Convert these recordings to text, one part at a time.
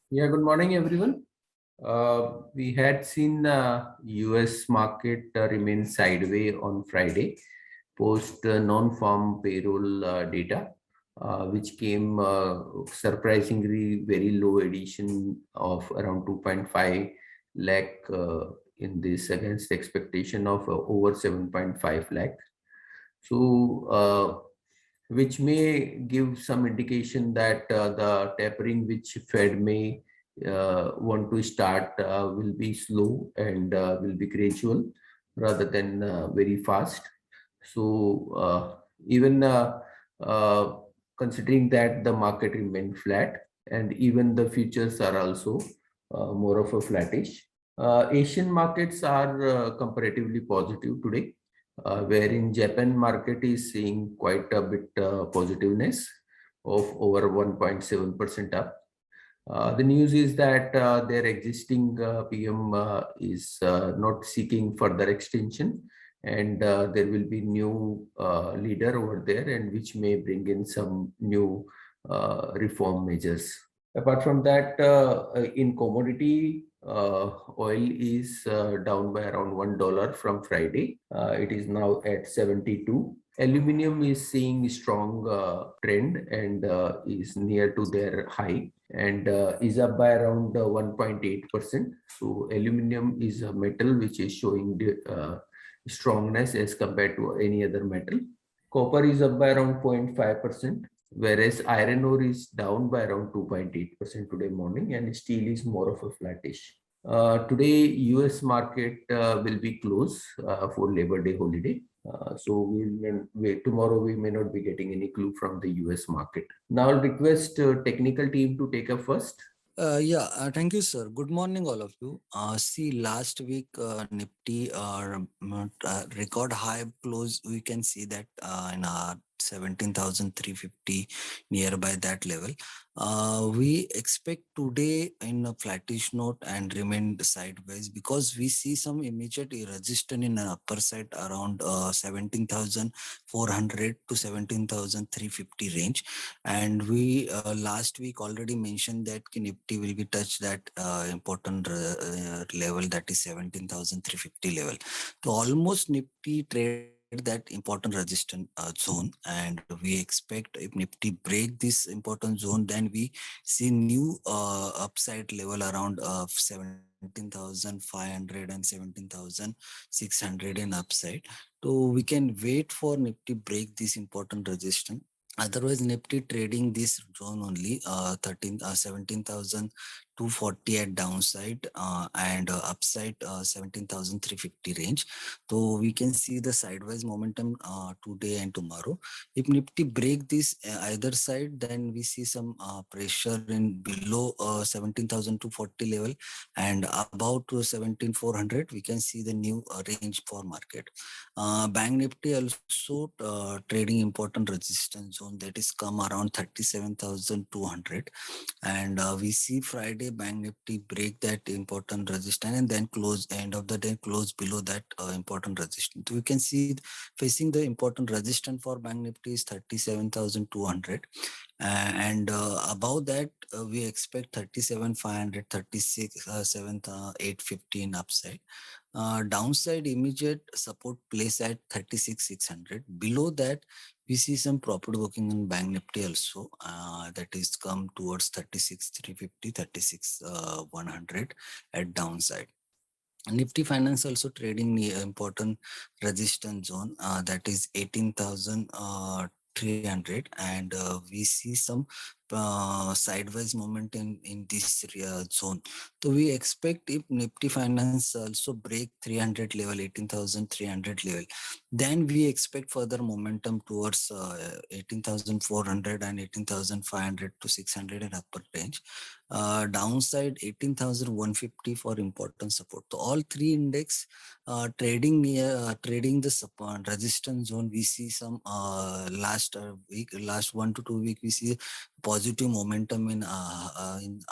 Yeah, good morning, everyone. We had seen US market remain sideways on Friday post non-farm payroll data, which came surprisingly very low addition of around 2.5 lakh in this against expectation of over 7.5 lakh. So, which may give some indication that the tapering which Fed may want to start will be slow and will be gradual rather than very fast. So even uh, considering that the market remained flat and even the futures are also more of a flattish. Asian markets are comparatively positive today, wherein Japan market is seeing quite a bit positiveness of over 1.7% up. The news is that their existing PM is not seeking further extension, and there will be new leader over there, and which may bring in some new reform measures. Apart from that, in commodity, oil is down by around $1 from Friday. It is now at 72. Aluminium is seeing strong trend and is near to their high and is up by around 1.8%. So aluminum is a metal which is showing the strongness as compared to any other metal. Copper is up by around 0.5%, whereas iron ore is down by around 2.8% today morning, and steel is more of a flattish. Today, US market will be closed for Labor Day holiday. So tomorrow we may not be getting any clue from the US market. Now I'll request technical team to take up first. Thank you, sir. Good morning, all of you. See, last week, Nifty record high close. We can see that in 17,350 nearby that level. We expect today in a flattish note and remain sideways because we see some immediate resistance in an upper side around 17,400 to 17,350 range. And we last week already mentioned that Nifty will be touched that important level, that is 17,350 level. So almost Nifty trade that important resistance zone, and we expect if Nifty break this important zone, then we see new upside level around 17,500 and 17,600 in upside. So we can wait for Nifty break this important resistance. Otherwise, Nifty trading this zone only 17,240 at downside and upside 17,350 range. So we can see the sideways momentum today and tomorrow. If Nifty break this either side, then we see some pressure in below 17,240 level and above to 17,400. We can see the new range for market. Bank Nifty also trading important resistance zone that is come around 37,200, and we see Friday Bank Nifty break that important resistance and then close end of the day close below that important resistance. We can see facing the important resistance for Bank Nifty is 37,200, and above that we expect 37,500, 815 upside. Downside immediate support place at 36,600. Below that, we see some profit booking in Bank Nifty also. That is come towards 36,350, 36,100 at downside. Nifty Finance also trading near important resistance zone, that is 18,300, and we see some sideways momentum in this zone. So we expect if Nifty Finance also break 300 level, 18,300 level, then we expect further momentum towards 18,400 and 18,500 to 600 in upper range. Downside 18,150 for important support. So all three index trading near trading the resistance zone. We see some last week, last 1 to 2 week, we see positive momentum in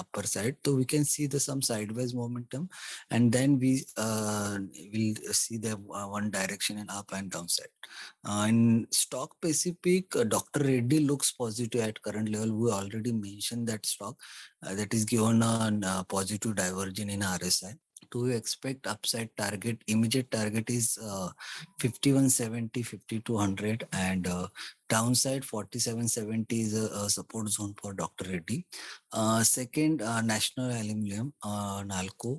upper side. So we can see some sideways momentum, and then we will see the one direction in up and down side. In stock specific, Dr. Reddy looks positive at current level. We already mentioned that stock that is given a positive divergence in RSI. Do you expect upside target? Immediate target is 5170, 5200, and downside 4770 is a support zone for Dr. Reddy. Second, National Aluminium, NALCO,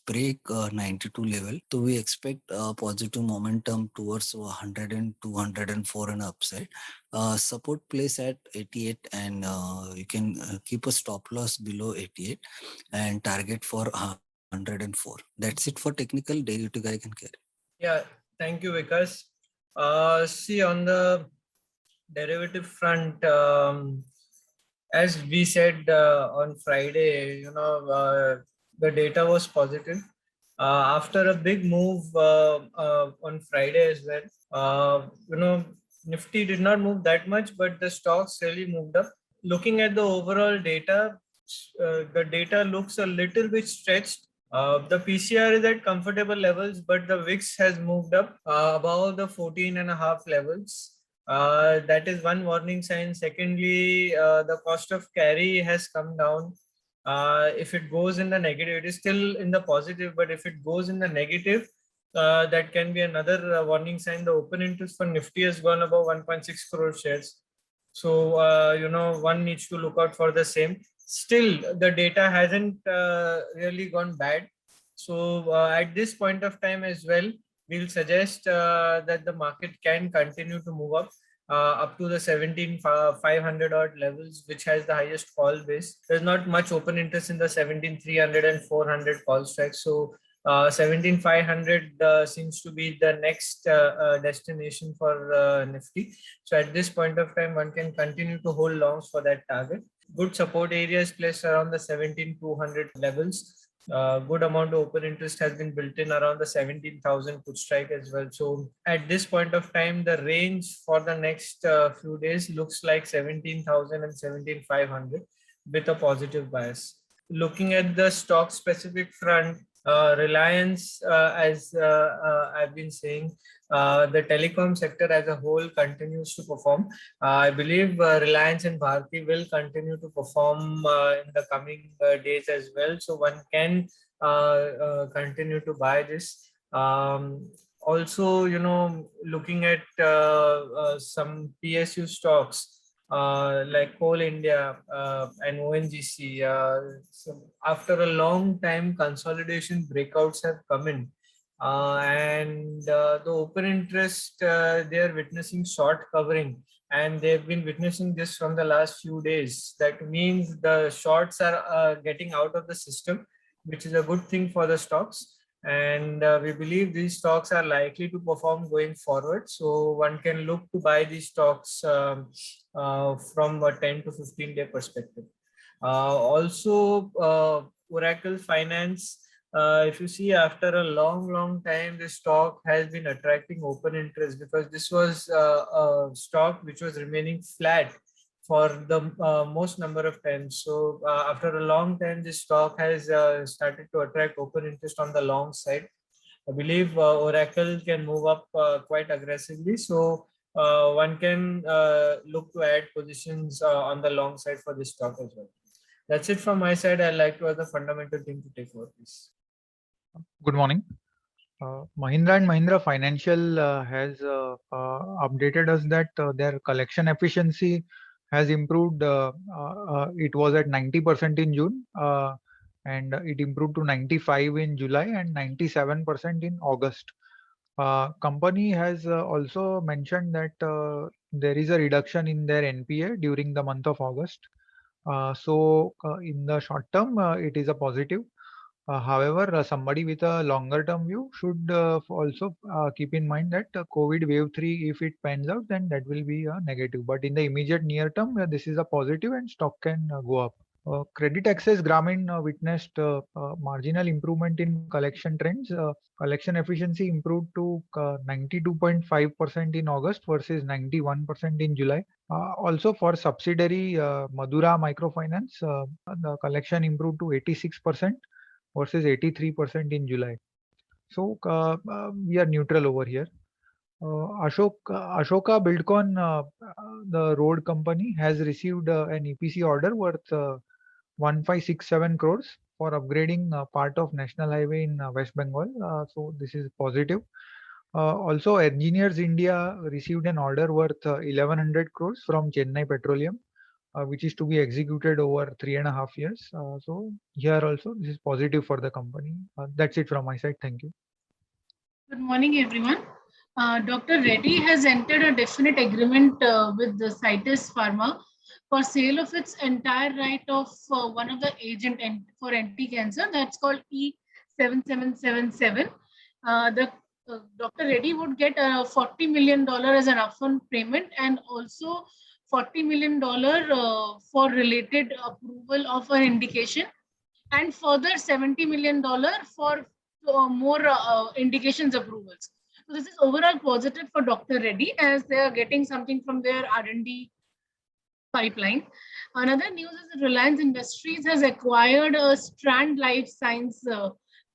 break 92 level. So we expect positive momentum towards 100 and 204 and upside. Support place at 88, and you can keep a stop loss below 88 and target for 104. That's it for technical. Day to guy can carry. Yeah, thank you, Vikas. See, on the derivative front, as we said on Friday, the data was positive. After a big move on Friday as well, Nifty did not move that much, but the stocks really moved up. Looking at the overall data, the data looks a little bit stretched. The PCR is at comfortable levels, but the VIX has moved up above the 14.5 levels. That is one warning sign. Secondly, the cost of carry has come down. If it goes in the negative, it is still in the positive, but if it goes in the negative, that can be another warning sign. The open interest for Nifty has gone above 1.6 crore shares. So, one needs to look out for the same. Still, the data hasn't really gone bad. So, at this point of time as well, we'll suggest that the market can continue to move up to the 17,500 odd levels, which has the highest call base. There's not much open interest in the 17,300 and 400 call strikes. So 17,500 seems to be the next destination for Nifty. So at this point of time, one can continue to hold longs for that target. Good support areas placed around the 17,200 levels. Good amount of open interest has been built in around the 17,000 put strike as well. So at this point of time, the range for the next few days looks like 17,000 and 17,500 with a positive bias. Looking at the stock specific front, Reliance, as I've been saying, the telecom sector as a whole continues to perform. I believe Reliance and Bharti will continue to perform in the coming days as well. So one can continue to buy this. Also, looking at some PSU stocks, like Coal India and ONGC. So after a long time, consolidation breakouts have come in. And the open interest, they are witnessing short covering, and they've been witnessing this from the last few days. That means the shorts are getting out of the system, which is a good thing for the stocks. And we believe these stocks are likely to perform going forward. So one can look to buy these stocks from a 10 to 15 day perspective. Also, Oracle Finance, if you see, after a long time, this stock has been attracting open interest because this was a stock which was remaining flat for the most number of times. So after a long time, this stock has started to attract open interest on the long side. I believe Oracle can move up quite aggressively. So one can look to add positions on the long side for this stock as well. That's it from my side. I'd like to have the fundamental team to take over, please. Good morning. Mahindra and Mahindra Financial has updated us that their collection efficiency has improved. It was at 90% in June, and it improved to 95 in July and 97% in August. Company has also mentioned that there is a reduction in their NPA during the month of August. So in the short term, it is a positive. However, somebody with a longer term view should also keep in mind that COVID wave 3, if it pans out, then that will be a negative. But in the immediate near term, this is a positive and stock can go up. Credit Access Grameen witnessed marginal improvement in collection trends. Collection efficiency improved to 92.5% in August versus 91% in July. Also for subsidiary Madura Microfinance, the collection improved to 86% versus 83% in July. So we are neutral over here. Ashoka Buildcon, the road company, has received an EPC order worth 1567 crores for upgrading part of national highway in West Bengal. So this is positive. Also, Engineers India received an order worth 1100 crores from Chennai Petroleum, which is to be executed over 3.5 years. So here also this is positive for the company. That's it from my side. Thank you. Good morning, everyone. Dr. Reddy has entered a definite agreement with the Citus Pharma for sale of its entire right of one of the agent for anti-cancer, that's called E7777. Dr. Reddy would get $40 million as an upfront payment and also $40 million for related approval of an indication and further $70 million for more indications approvals. So this is overall positive for Dr. Reddy as they are getting something from their R&D pipeline. Another news is that Reliance Industries has acquired a Strand Life Science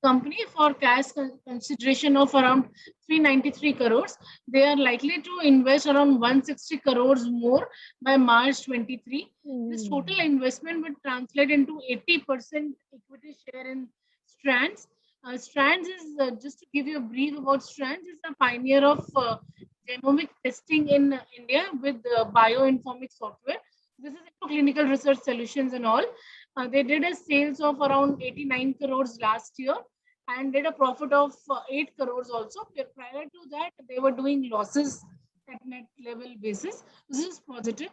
company for cash consideration of around 393 crores. They are likely to invest around 160 crores more by March 23. This total investment would translate into 80% equity share in Strands. Strands is, just to give you a brief about Strands, is a pioneer of genomic testing in India with bioinformatics software. This is into clinical research solutions and all. They did a sales of around 89 crores last year and did a profit of 8 crores also. Prior to that, they were doing losses at net level basis. This is positive.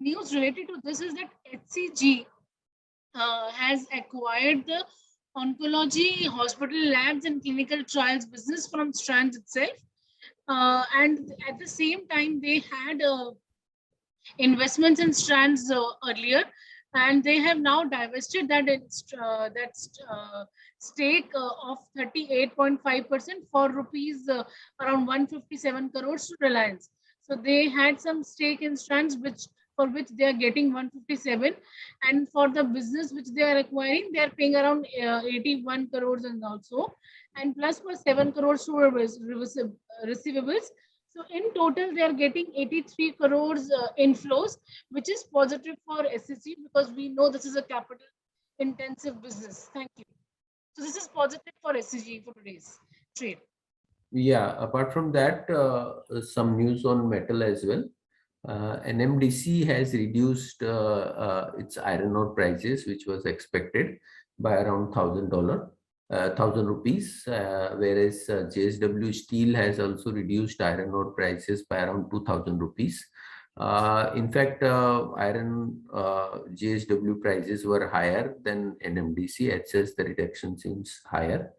News related to this is that HCG has acquired the oncology, hospital labs, and clinical trials business from Strands itself. And at the same time, they had investments in Strands earlier, and they have now divested that stake of 38.5% for rupees around 157 crores to Reliance. So they had some stake in Strands, for which they are getting 157, and for the business which they are acquiring, they are paying around 81 crores and also, and plus for 7 crores to receivables. So in total, they are getting 83 crores inflows, which is positive for SCG because we know this is a capital intensive business. Thank you. So this is positive for SCG for today's trade. Yeah, apart from that, some news on metal as well. NMDC has reduced its iron ore prices, which was expected, by around ₹1,000, whereas JSW Steel has also reduced iron ore prices by around ₹2,000. In fact, iron JSW prices were higher than NMDC. It says the reduction seems higher.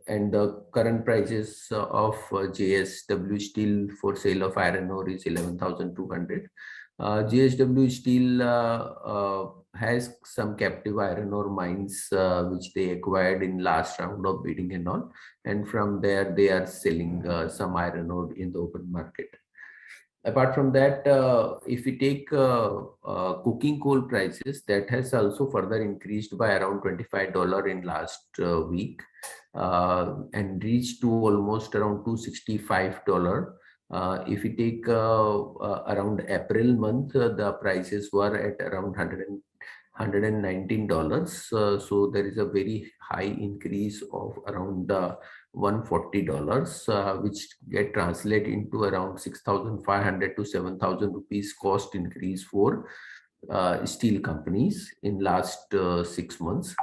And the current prices of JSW Steel for sale of iron ore is 11,200. JSW Steel has some captive iron ore mines which they acquired in last round of bidding and all, and from there they are selling some iron ore in the open market. Apart from that, if we take coking coal prices, that has also further increased by around $25 in last week and reached to almost around $265. If we take around April month, the prices were at around $119. So there is a very high increase of around $140, which get translated into around 6,500 to 7,000 rupees cost increase for steel companies in last 6 months.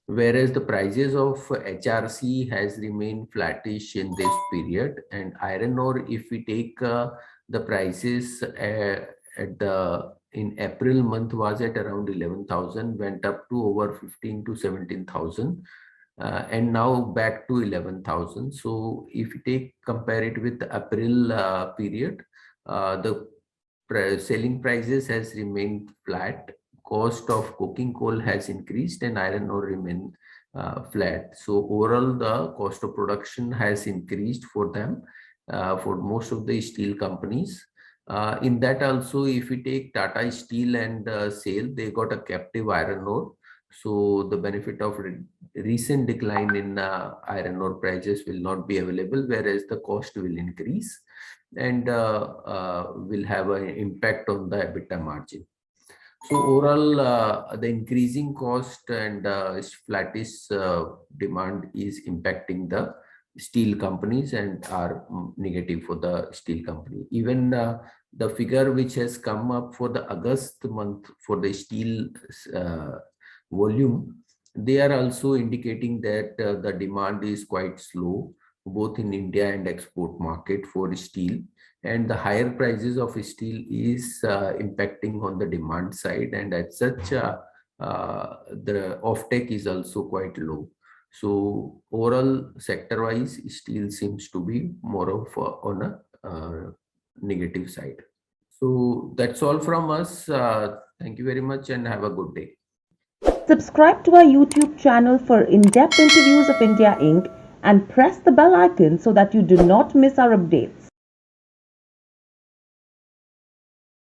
Whereas the prices of HRC has remained flattish in this period, and iron ore, if we take the prices in April month was at around 11,000, went up to over 15 to 17,000. And now back to 11,000. So if you compare it with the April period, the selling prices has remained flat cost of coking coal has increased and iron ore remain flat. So overall, the cost of production has increased for them, for most of the steel companies. In that also, if we take Tata Steel and SAIL, they got a captive iron ore. So the benefit of recent decline in iron ore prices will not be available, whereas the cost will increase and will have an impact on the EBITDA margin. So overall, the increasing cost and flattish demand is impacting the steel companies and are negative for the steel company. Even the figure which has come up for the August month for the steel volume, they are also indicating that the demand is quite slow, both in India and export market for steel. And the higher prices of steel is impacting on the demand side, and as such the offtake is also quite low. So overall, sector wise, steel seems to be more of on a negative side. So that's all from us. Thank you very much and have a good day. Subscribe to our YouTube channel for in-depth interviews of India Inc. and press the bell icon so that you do not miss our updates.